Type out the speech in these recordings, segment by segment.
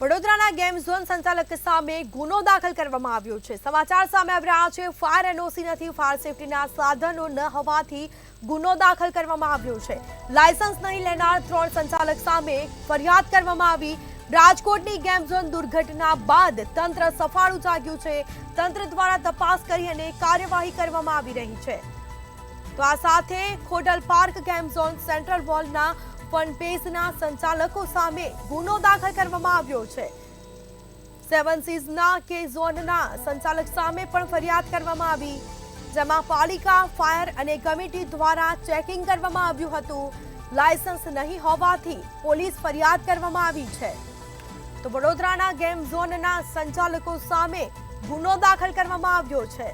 વડોદરાના game zone સંચાલક સામે ગુનો દાખલ કરવામાં આવ્યો છે। સમાચાર સામે આવી રહ્યા છે। ફાયર એનઓસી નથી, ફાયર સેફટીના સાધનો ન હોવાથી ગુનો દાખલ કરવામાં આવ્યો છે। લાયસન્સ નહીં લેનાર 3 સંચાલક સામે ફરિયાદ કરવામાં આવી। રાજકોટની ગેમ ઝોન દુર્ઘટના બાદ તંત્ર સફાળું જાગ્યું છે। તંત્ર દ્વારા તપાસ કરી અને કાર્યવાહી કરવામાં આવી રહી છે। તો આ સાથે Khodal park game zone central મોલના ફનપેજના સંચાલકો સામે ગુનો દાખલ કરવામાં આવ્યો છે। સેવન સીઝના કે ઝોનના સંચાલક સામે પણ ફરિયાદ કરવામાં આવી, જેમાં પાલિકા, ફાયર અને કમિટી દ્વારા ચેકિંગ કરવામાં આવ્યું હતું। લાયસન્સ નહીં હોવાથી પોલીસ ફરિયાદ કરવામાં આવી છે। તો વડોદરાના ગેમ ઝોનના સંચાલકો સામે ગુનો દાખલ કરવામાં આવ્યો છે।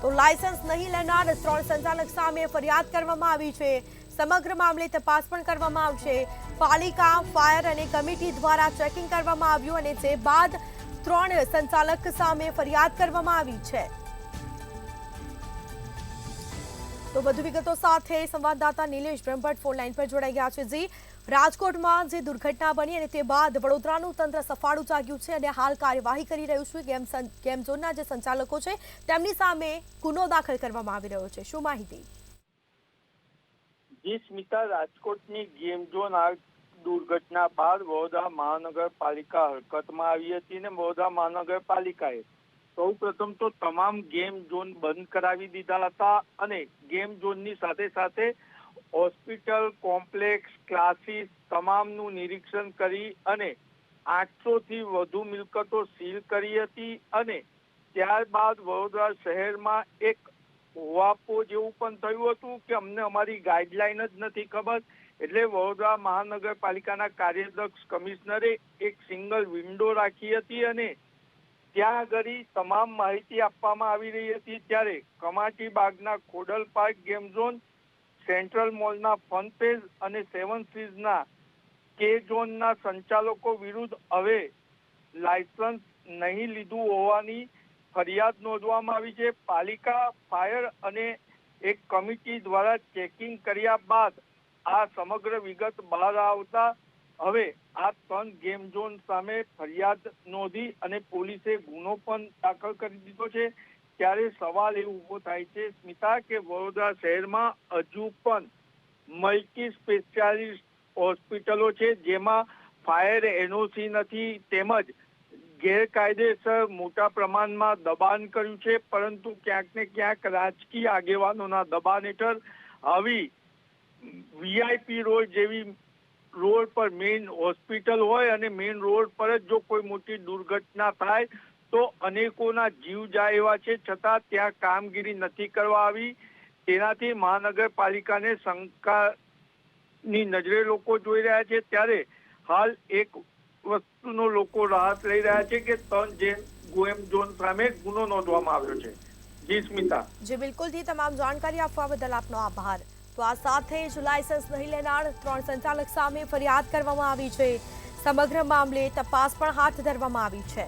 તો લાયસન્સ નહીં લેનાર 3 સંચાલક સામે ફરિયાદ કરવામાં આવી છે। સમગ્ર મામલે તપાસ પણ કરવામાં આવશે। પાલિકા, ફાયર અને કમિટી દ્વારા ચેકિંગ કરવામાં આવ્યું અને જે બાદ 3 સંચાલક સામે ફરિયાદ કરવામાં આવી છે। તો વધુ વિગતો સાથે સંવાદદાતા નિલેશ બ્રહ્મભટ્ટ ફોન લાઈન પર જોડાઈ ગયા છે। જી, રાજકોટમાં જે દુર્ઘટના બની અને તે બાદ વડોદરાનું તંત્ર સફાળું જાગ્યું છે અને હાલ કાર્યવાહી કરી રહ્યું છે। ગેમ ઝોનના જે સંચાલકો છે તેમની સામે ગુનો દાખલ કરવામાં આવી રહ્યો છે। શું માહિતી? જી સ્મિતા, રાજકોટની ગેમ ઝોન આગ દુર્ઘટના બાદ વડોદરા મહાનગરપાલિકા હરકતમાં આવી હતી અને વડોદરા મહાનગરપાલિકાએ સૌ પ્રથમ તો તમામ ગેમ ઝોન બંધ કરાવી દીધા હતા અને ગેમ ઝોનની સાથે સાથે હોસ્પિટલ, કોમ્પ્લેક્સ, ક્લાસીસ તમામનું નિરીક્ષણ કરી અને 800 થી વધુ મિલકતો સીલ કરી હતી અને ત્યારબાદ વડોદરા શહેરમાં એક હોવાપો જેવું પણ થયું હતું કે અમને અમારી ગાઈડલાઈન જ નથી ખબર, એટલે વડોદરા મહાનગરપાલિકાના કાર્યદક્ષ કમિશનરે એક સિંગલ વિન્ડો રાખી હતી અને ત્યાં આગળ તમામ માહિતી આપવામાં આવી રહી હતી। ત્યારે કમાટી બાગના Khodal park game zone, central મોલના ફનપેજ અને સેવન સીઝના કે ઝોનના સંચાલકો વિરુદ્ધ હવે લાયસન્સ નહીં લીધું હોવાની ફરિયાદ નોંધવામાં આવી છે। પાલિકા, ફાયર અને એક કમિટી દ્વારા ચેકિંગ કર્યા બાદ આ સમગ્ર વિગત બહાર આવતા હવે આ 3 ગેમ ઝોન સામે ફરિયાદ નોંધી અને પોલીસે ગુનો પણ દાખલ કરી દીધો છે। ત્યારે સવાલ એ ઉભો થાય છે સ્મિતા કે વડોદરા શહેરમાં હજુ પણ મલ્ટી સ્પેશિયાલિસ્ટ હોસ્પિટલો છે જેમાં ફાયર એનઓસી નથી, તેમજ ગેરકાયદેસર મોટા પ્રમાણમાં દબાણ કર્યું છે, પરંતુ ક્યાંક ને ક્યાંક રાજકીય આગેવાનોના દબાણ હેઠળ આવી વીઆઈપી રોડ જેવી રોડ પર મેઇન હોસ્પિટલ હોય અને મેઇન રોડ પર જ જો કોઈ મોટી દુર્ઘટના થાય તો અનેકોના જીવ જાય એવા છે, છતાં ત્યાં કામગીરી નથી કરવા આવી। તેનાથી મહાનગરપાલિકાને શંકાની નજરે લોકો જોઈ રહ્યા છે। ત્યારે હાલ એક વસ્તુનો લોકો રાહત લઈ રહ્યા છે કે 3 ગેમ ઝોન સામે ગુનો નોંધવામાં આવ્યો છે। જી સ્મિતા। જી બિલકુલ જી, તમામ જાણકારી આપવા બદલ આપનો આભાર। તો આ સાથે જ લાયસન્સ નહીં લેનાર 3 સંચાલક સામે ફરિયાદ કરવામાં આવી છે। સમગ્ર મામલે તપાસ પણ હાથ ધરવામાં આવી છે।